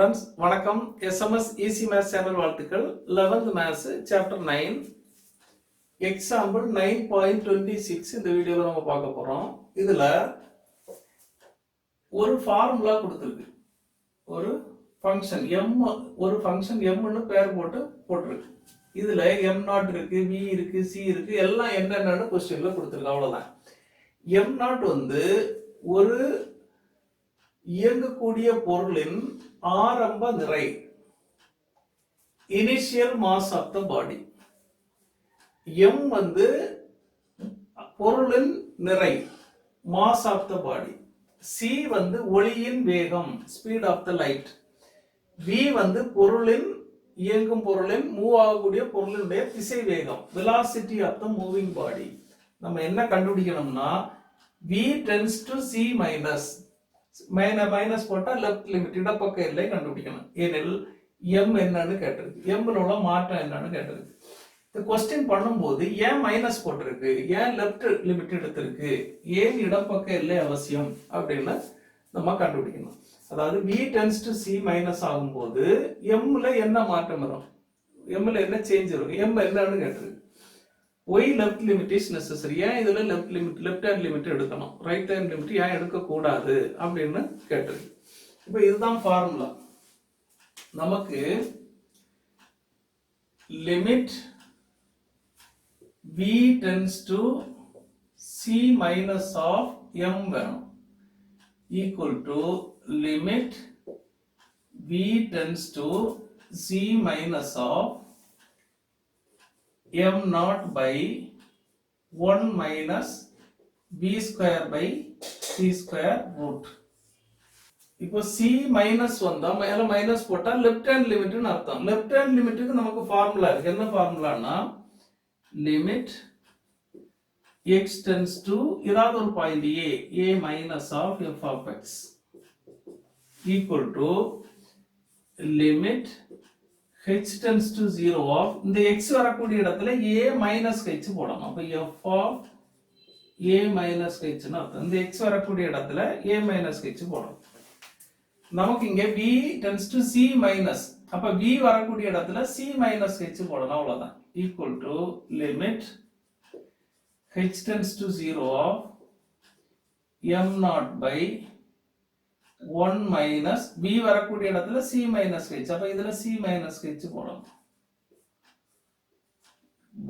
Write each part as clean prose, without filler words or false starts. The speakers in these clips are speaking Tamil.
friends, வணக்கம். SMS Easy Maths சேனல் வாழ்த்துக்கள். 11th Maths Chapter 9 Example 9.26 இந்த வீடியோல நம்ம பார்க்க போறோம். இதுல ஒரு ஃபார்முலா கொடுத்திருக்கு. ஒரு ஃபங்க்ஷன் m ஒரு ஃபங்க்ஷன் m ன்னு பேர் போட்டுருக்கு. இதுல m0 இருக்கு, v இருக்கு, c இருக்கு, எல்லாம் என்னென்னன்னு क्वेश्चनல கொடுத்திருக்கு. அவ்வளவுதான். m0 வந்து ஒரு இயங்கக்கூடிய பொருளின் ஆரம்ப நிறை, initial mass of the body. m வந்து பொருளின் நிறை, mass of the body. c வந்து ஒளியின் வேகம், speed of the light. v வந்து பொருளின் இயங்கும் பொருளின் மூவ் ஆகக்கூடிய பொருளினுடைய திசை வேகம், velocity of the moving body. நம்ம என்ன கண்டுபிடிக்கணும்னா v tends to c minus minus போட்டா லெஃப்ட் லிமிட் இடப்பக்க எல்லை கண்டுபிடிக்கணும். ஏனெனில் m என்னன்னு கேட்டிருக்கு, m ல உள்ள மாற்றம் என்னன்னு கேட்டிருக்கு. இந்த क्वेश्चन பண்ணும்போது ஏன் மைனஸ் போட்டிருக்கு, ஏன் லெஃப்ட் லிமிட் எடுத்திருக்கு, ஏன் இடப்பக்க எல்லை அவசியம் அப்படின்னு நம்ம கண்டுபிடிக்கணும். அதாவது v tends to c minus ஆகும்போது m ல என்ன மாற்றம் வரும், m ல என்ன சேஞ்ச் வரும், m என்னன்னு கேட்டிருக்கு. why left limit is necessary, ஏன் இதுல left hand limit எடுக்கணும், right hand limit ஏன் எடுக்க கூடாது அப்படின்னு கேட்டிருக்கு. இப்போ இதுதான் ஃபார்முலா. நமக்கு limit v tends to c minus of m வேணும், equal to limit v tends to c minus of m naught by 1 minus b square by c square root. இப்போ c மைனஸ் வந்தா மேல மைனஸ் போட்டா லெஃப்ட் ஹேண்ட் லிமிட்னு அர்த்தம். லெஃப்ட் ஹேண்ட் லிமிட்டுக்கு நமக்கு ஃபார்முலா இருக்கு. என்ன ஃபார்முலானா லிமிட் x tends to ஏதாவது ஒரு point a minus of f of x equal to limit h tends to 0 of இந்த x வரக்கூடிய இடத்துல a minus h போடணும். அப்ப f of a minus h ன்னு அர்த்தம். இந்த x வரக்கூடிய இடத்துல a minus h போடணும். நமக்கு இங்க v tends to c minus, அப்ப v வரக்கூடிய இடத்துல c minus h போடணும். அவ்வளவுதான். equal to limit h tends to 0 of m naught by 1 minus b வரக்கூடிய இடத்துல c minus h, அப்ப இதுல c minus h போடணும்,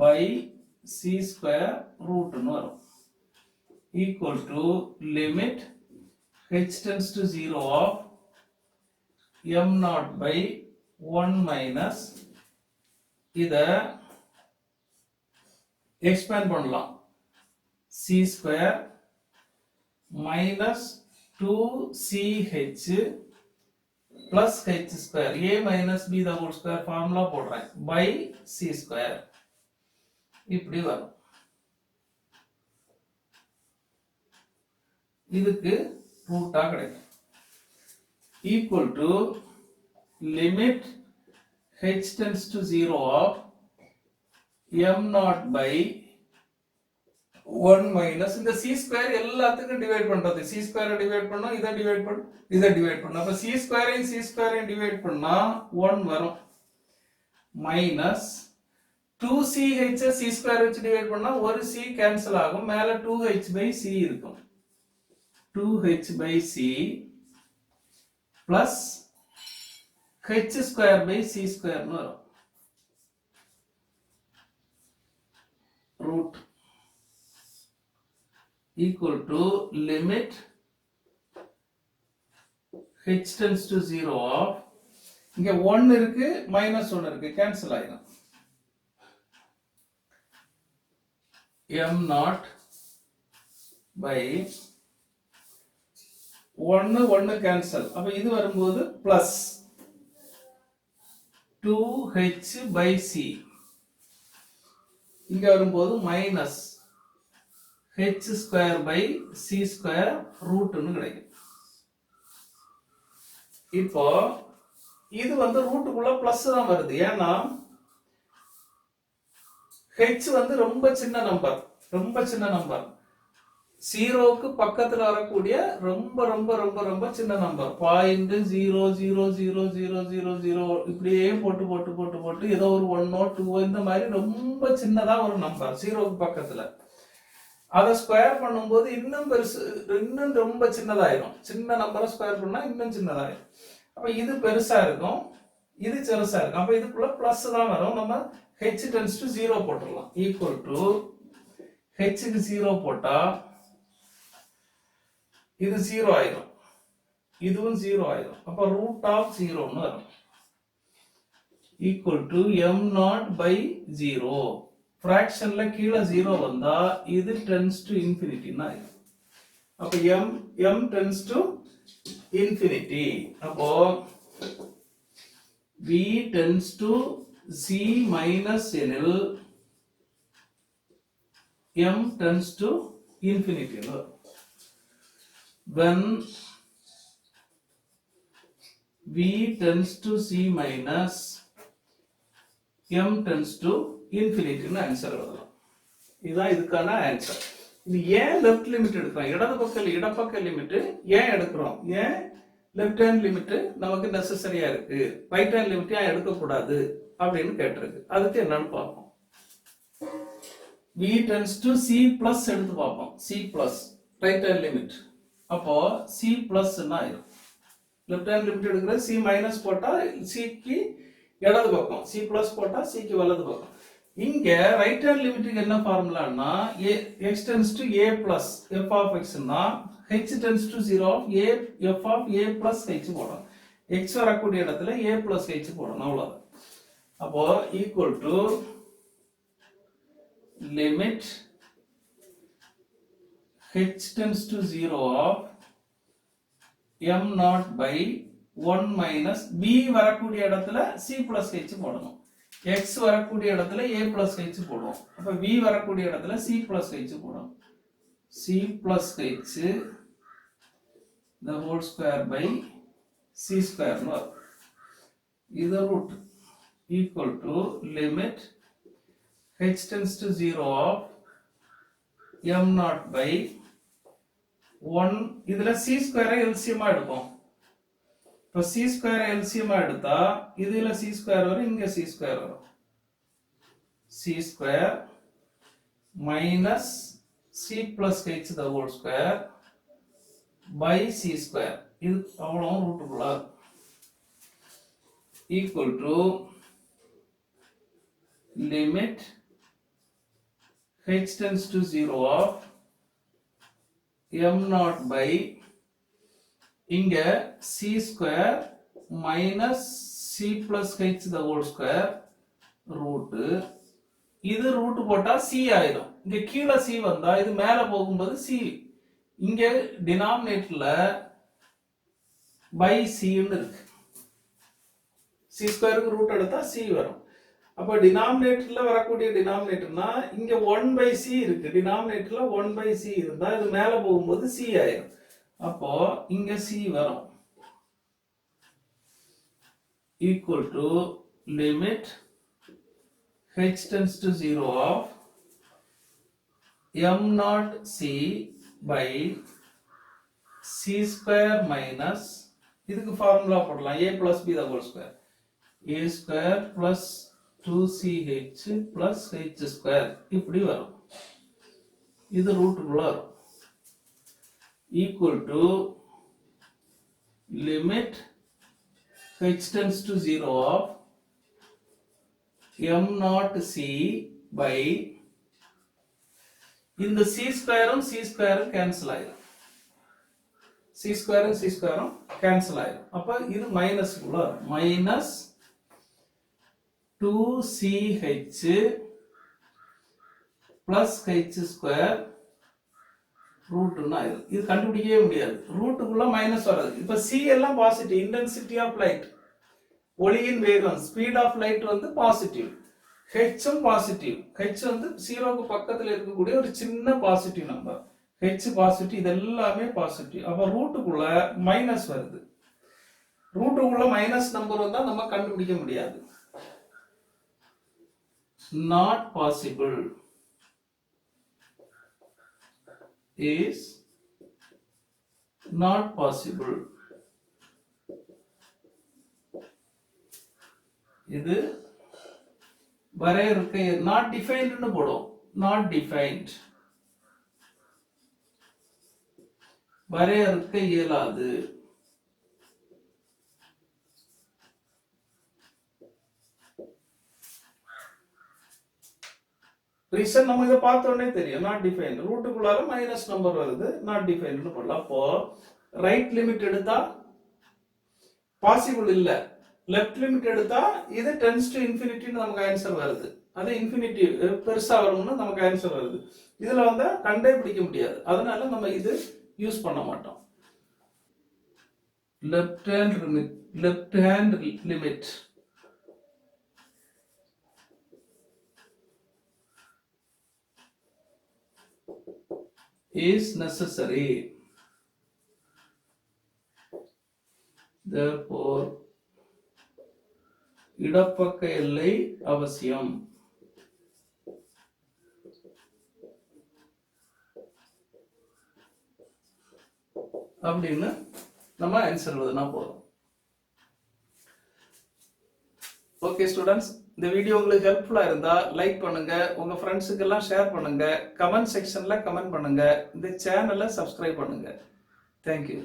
by c square root ன்னு வரும், equal to limit h tends to 0 of m naught by 1 minus இத expand பண்ணலாம், c square minus 2ch plus h square, a minus b the whole square formula போடுறேன், by c square. இப்படி வரும். இதுக்கு ரூட்டா கிடைக்கும். equal to limit h tends to 0 of m naught by 1 minus இந்த c square எல்லாத்துக்கும் டிவைட் பண்றது, c square டிவைட் பண்ணா இத டிவைட் பண்ண இத டிவைட் பண்ணா, அப்ப c square ஐயும் c square ஐயும் டிவைட் பண்ணா 1 வரும், மைனஸ் 2ch c square வச்சு டிவைட் பண்ணா ஒரு c கேன்சல் ஆகும், மேல 2h by c இருக்கும், 2h by c plus h square by c square ன்னு வரும், root equal to limit h tends to 0 of இங்க 1 இருக்கு minus 1 இருக்கு, கேன்சல் ஆயிடும், m naught by 1 கேன்சல், அப்ப இது வரும்போது plus 2h by c, இங்க வரும்போது minus h square by c square root ன்னு கிடைக்கும். இப்போ இது வந்து ரூட்டுக்குள்ள பிளஸ் தான் வருது, ஏன்னா h வந்து ரொம்ப சின்ன நம்பர், ஜீரோக்கு பக்கத்துல வரக்கூடிய ரொம்ப ரொம்ப ரொம்ப ரொம்ப சின்ன நம்பர் 0.000000 இப்படியே போட்டு போட்டு போட்டு போட்டு ஏதோ ஒரு 1 2 இந்த மாதிரி ரொம்ப சின்னதா ஒரு நம்பர் ஜீரோக்கு பக்கத்துல. அதை ஸ்கொயர் பண்ணும்போது இன்னும் பெருசு, இன்னும் ரொம்ப சின்னதாயிரும். சின்ன நம்பரை ஸ்கொயர் பண்ணா இன்னும் சின்னதாயிரும். அப்ப இது பெருசா இருக்கும், இது சிறுசா இருக்கும். அப்ப இதுக்குள்ள பிளஸ் தான் வரும். நம்ம h tends to 0 போட்டுடலாம். ஈக்குவல் டு h க்கு 0 போட்டா இது 0 ஆயிரும், இதுவும் 0 ஆயிரும். அப்ப ரூட் ஆஃப் 0ன்னு வரும். Equal to m0/0. ஃபிராக்ஷன்ல கீழே 0 வந்தா இது tends to infinity-ன்னு ஆயிரும். அப்ப m tends to infinity. அப்போ v tends to c minus எனில் m tends to infinity. When v tends to c minus m tends to infinity ன்னு ஆன்சர் எழுதலாம். இதுதான் இதுக்கான ஆன்சர். இது ஏன் லெஃப்ட் லிமிட் எடுக்கிறோம், இடப்பக்க லிமிட் ஏன் எடுக்கிறோம், ஏன் லெஃப்ட் ஹேண்ட் லிமிட் நமக்கு நெசசரியா இருக்கு, ரைட் ஹேண்ட் லிமிட் ஏன் எடுக்கக்கூடாது அப்படின்னு கேட்டிருக்கு. அதுக்கு என்னன்னு பார்ப்போம். v tends to c plus எடுத்து பார்ப்போம். c plus right hand limit. அப்போ c plus என்ன ஆயிரும், லெஃப்ட் ஹேண்ட் லிமிட் எடுக்கிறது c மைனஸ் போட்டா c க்கு இடது பக்கம், c plus போட்டா c க்கு வலது பக்கம். இங்க ரைட் ஹேண்ட் லிமிட்டுக்கு என்ன ஃபார்முலான்னா x tends to a plus f of x னா h tends to 0 of a f of a plus h போடணும். x வரக்கூடிய இடத்துல a plus h போடணும், அவ்வளவுதான். அப்போ equal to limit h tends to 0 of m0 by 1 minus b வரக்கூடிய இடத்துல c plus h போடணும். x வரக்கூடிய இடத்துல a plus h போடுவோம். அப்ப v வரக்கூடிய இடத்துல c plus h போடணும். c plus h the whole square by c square னு வரும். இது root equal to limit h tends to 0 of m0 by 1. இதுல c square LCM எடுப்போம். இப்போ c square LCM எடுத்தா இதுல c square வரும், இங்க c square வரும். c square minus c plus h the whole square by c square. இது அவ்வளவு ரூட்டுக்குள்ள equal to limit h tends to 0 of m0 by இங்க c square minus c plus h the whole square root. இது ரூட் போட்டா c ஆயிடும். இங்க கீழே c வந்தா இது மேல போகும்போது c, இங்க டினாமினேட்டர்ல by c ன்னு இருக்கு. c ஸ்கொயருக்கு ரூட் எடுத்தா c வரும். அப்ப டினாமினேட்டர்ல வரக்கூடிய டினாமினேட்டர்னா இங்க 1 by c இருக்கு. டினாமினேட்டர்ல 1 by c இருந்தா இது மேல போகும்போது c ஆயிடும். அப்போ இங்க c வரும். equal to limit h tends to 0 of m0 c by c square minus இதுக்கு ஃபார்முலா போடலாம் a plus b the whole square, a square plus 2ch plus h square இப்படி வரும். இது ரூட்டுக்குள்ள வரும். equal to limit h tends to 0 of m0 c by இந்த c ஸ்கொயரும் c ஸ்கொயரும் கேன்சல் ஆயிடும். c ஸ்கொயரும் c ஸ்கொயரும் கேன்சல் ஆயிடும். அப்ப இது மைனஸ் குள்ள வரும். Minus 2ch plus h square ரூட்னா இது கண்டுபிடிக்கவே முடியாது. ரூட்டுக்குள்ள மைனஸ் வராது. இப்ப c எல்லாம் பாசிட்டிவ். இன்டென்சிட்டி ஆஃப் லைட், ஒளியின் வேகம், ஸ்பீட் ஆஃப் லைட் வந்து பாசிட்டிவ். ஹெச்சும் பாசிட்டிவ். ஹெச் வந்து 0க்கு பக்கத்துல இருக்கக்கூடிய ஒரு சின்ன பாசிட்டிவ் நம்பர். ஹெச் பாசிட்டிவ், இது எல்லாமே பாசிட்டிவ். அப்ப ரூட்டுக்குள்ள மைனஸ் வருது. ரூட்டுக்குள்ள மைனஸ் நம்பர் வந்தா நம்ம கண்டுபிடிக்க முடியாது. Not possible. is not possible. இது வரையறுக்க not defined னு போடும். not defined வரையறுக்க இயலாது. ரீசன் நம்ம இதை பார்த்த உடனே தெரியும். நாட் டிஃபைன்ட் ரூட்டுக்குள்ளார மைனஸ் நம்பர் வருது. நாட் டிஃபைன்ட்னு போடலாம். அப்போ ரைட் லிமிட் எடுத்தா பாசிபிள் இல்ல, லெஃப்ட் லிமிட் எடுத்தா இது டென்ஸ் டு இன்ஃபினிட்டின்னு நமக்கு ஆன்சர் வருது. அது இன்ஃபினிட்டி பெருசா வரும்னு நமக்கு ஆன்சர் வருது. இதுல வந்து கண்டே பிடிக்க முடியாது. அதனால நம்ம இது யூஸ் பண்ண மாட்டோம். Left hand limit is necessary. Therefore, இடப்பக்க எல்லை அவசியம். அப்படின்னு நம்ம ஆன்சர் எழுதுனா போதும். ஓகே ஸ்டூடெண்ட்ஸ், இந்த வீடியோ உங்களுக்கு ஹெல்ப்ஃபுல்லா இருந்தா லைக் பண்ணுங்க, உங்க ஃப்ரெண்ட்ஸுக்கு எல்லாம் ஷேர் பண்ணுங்க, கமெண்ட் செக்ஷன்ல கமெண்ட் பண்ணுங்க, இந்த சேனலை சப்ஸ்கிரைப் பண்ணுங்க. தேங்க்யூ.